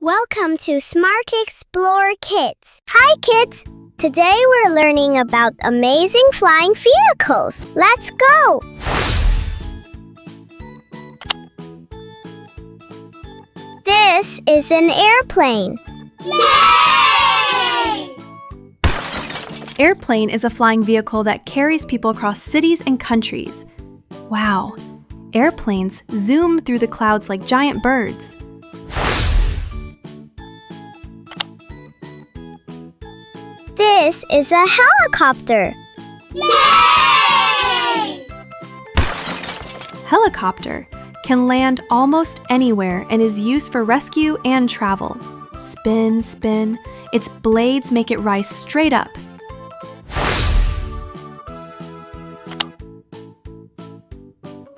Welcome to Smart Explore Kids. Hi kids! Today we're learning about amazing flying vehicles. Let's go! This is an airplane. Yay! Airplane is a flying vehicle that carries people across cities and countries. Wow! Airplanes zoom through the clouds like giant birds. This is a helicopter. Yay! Helicopter can land almost anywhere and is used for rescue and travel. Spin, spin. Its blades make it rise straight up.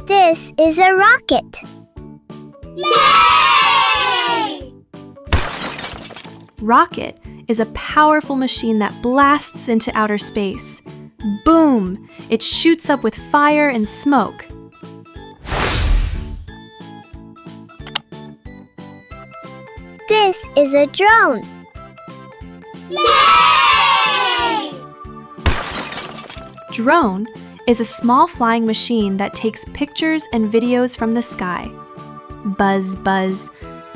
This is a rocket. Yay! Rocket is a powerful machine that blasts into outer space. Boom! It shoots up with fire and smoke. This is a drone. Yay! Drone is a small flying machine that takes pictures and videos from the sky. Buzz, buzz.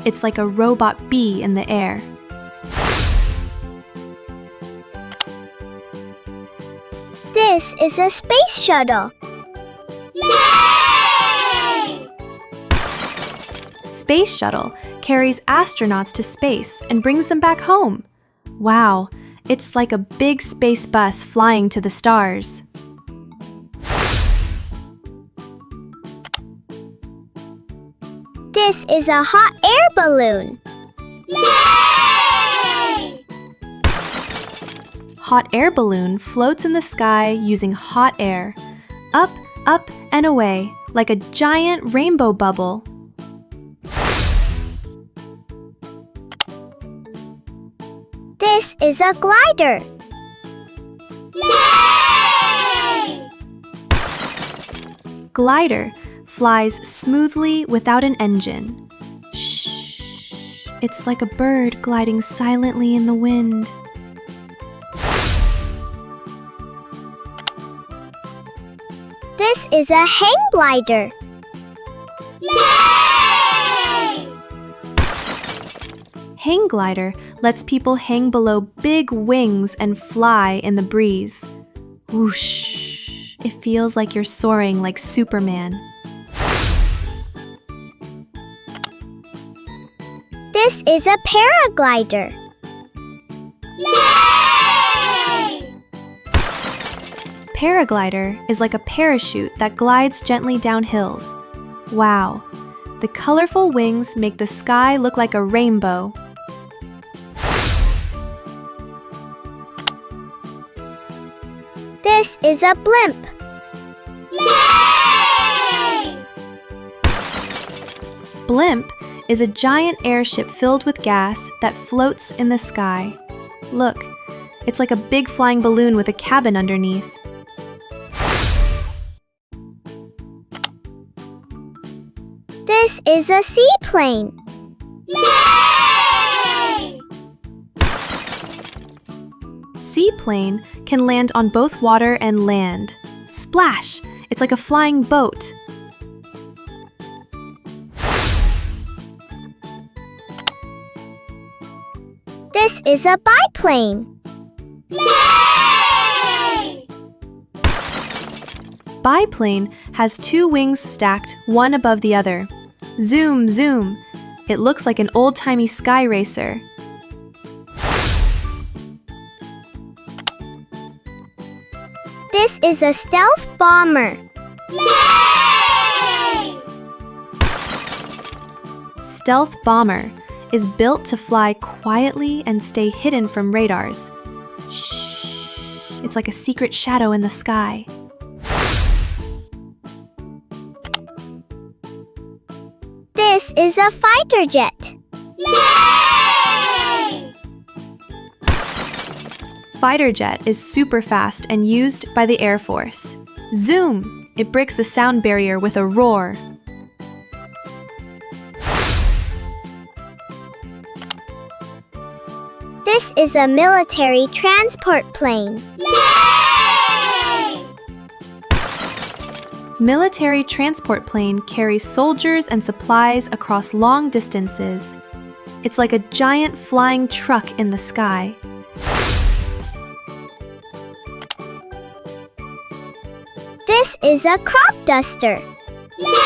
It's like a robot bee in the air. This is a space shuttle. Yay! Space Shuttle carries astronauts to space and brings them back home. Wow, it's like a big space bus flying to the stars. This is a hot air balloon. Yay! Hot air balloon floats in the sky using hot air. Up, up, and away, like a giant rainbow bubble. This is a glider. Yay! Glider flies smoothly without an engine. Shh. It's like a bird gliding silently in the wind. This is a hang glider. Yay! Hang glider lets people hang below big wings and fly in the breeze. Whoosh! It feels like you're soaring like Superman. This is a paraglider. Yay! Paraglider is like a parachute that glides gently down hills. Wow! The colorful wings make the sky look like a rainbow. This is a blimp. Yay! Blimp is a giant airship filled with gas that floats in the sky. Look, it's like a big flying balloon with a cabin underneath. This is a seaplane. Yay! Seaplane can land on both water and land. Splash! It's like a flying boat. This is a biplane. Yay! Biplane has two wings stacked, one above the other. Zoom, zoom. It looks like an old-timey sky racer. This is a stealth bomber. Yay! Stealth bomber is built to fly quietly and stay hidden from radars. Shh. It's like a secret shadow in the sky. This is a fighter jet. Yay! Fighter jet is super fast and used by the Air Force. Zoom! It breaks the sound barrier with a roar. This is a military transport plane. Yay! Military transport plane carries soldiers and supplies across long distances. It's like a giant flying truck in the sky. This is a crop duster. Yay!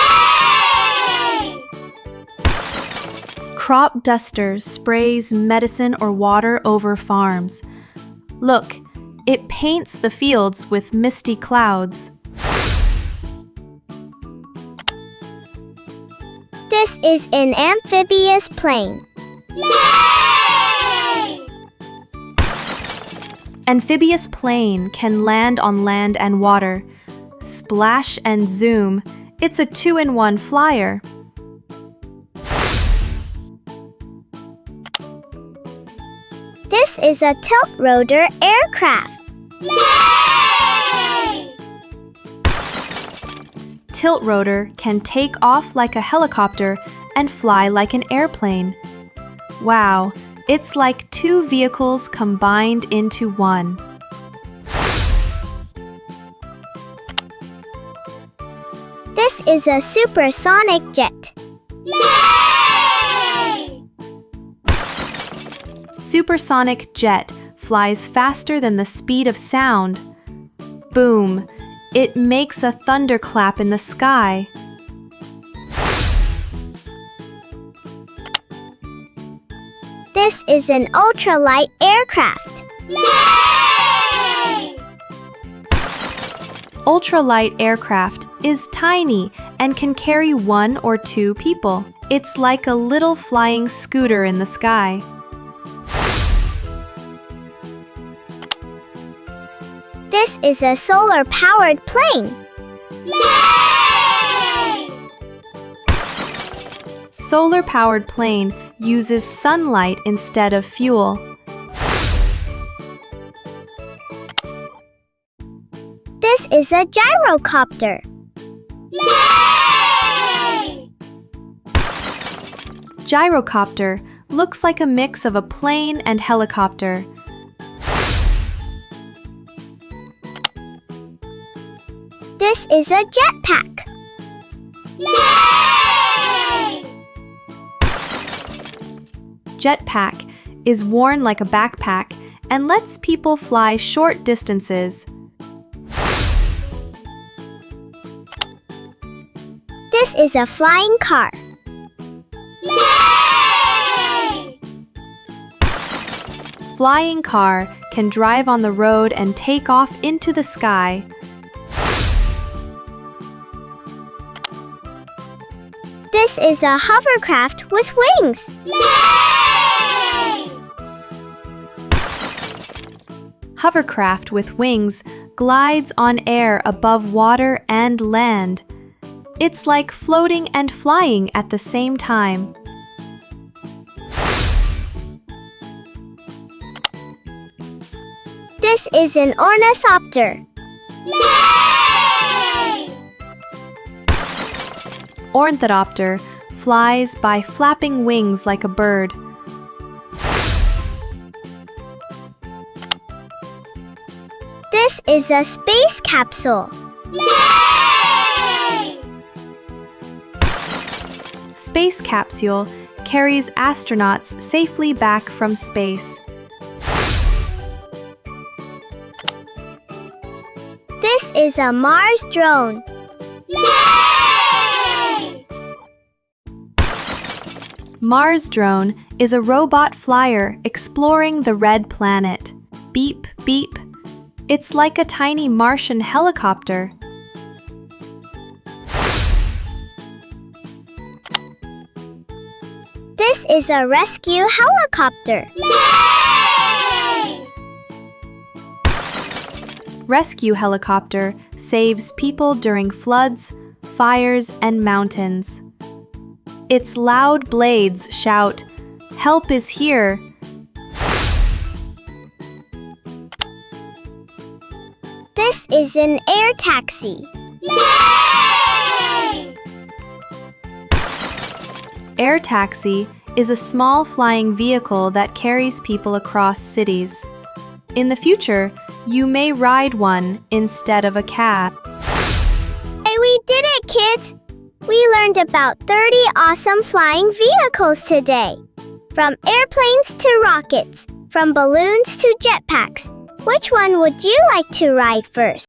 Crop duster sprays medicine or water over farms. Look, it paints the fields with misty clouds. This is an amphibious plane. Yay! Amphibious plane can land on land and water. Splash and zoom, it's a 2-in-1 flyer. This is a tiltrotor aircraft. Yay! Tiltrotor can take off like a helicopter and fly like an airplane. Wow, it's like two vehicles combined into one. This is a supersonic jet. Yay! Supersonic jet flies faster than the speed of sound. Boom! It makes a thunderclap in the sky. This is an ultralight aircraft. Yay! Ultralight aircraft is tiny and can carry 1 or 2 people. It's like a little flying scooter in the sky. This is a solar-powered plane. Yay! Solar-powered plane uses sunlight instead of fuel. This is a gyrocopter. Yay! Gyrocopter looks like a mix of a plane and helicopter. This is a jetpack. Yay! Jetpack is worn like a backpack and lets people fly short distances. This is a flying car. Yay! Flying car can drive on the road and take off into the sky. This is a hovercraft with wings. Yay! Hovercraft with wings glides on air above water and land. It's like floating and flying at the same time. This is an ornithopter. Yay! Ornithopter flies by flapping wings like a bird. This is a space capsule. Yay! Space capsule carries astronauts safely back from space. This is a Mars drone. Yay! Mars drone is a robot flyer exploring the red planet. Beep, beep. It's like a tiny Martian helicopter. This is a rescue helicopter. Yay! Rescue helicopter saves people during floods, fires, and mountains. Its loud blades shout, "Help is here!" This is an air taxi. Yay! Air taxi is a small flying vehicle that carries people across cities. In the future, you may ride one instead of a cab. Hey, we did it, kids! We learned about 30 awesome flying vehicles today. From airplanes to rockets, from balloons to jetpacks. Which one would you like to ride first?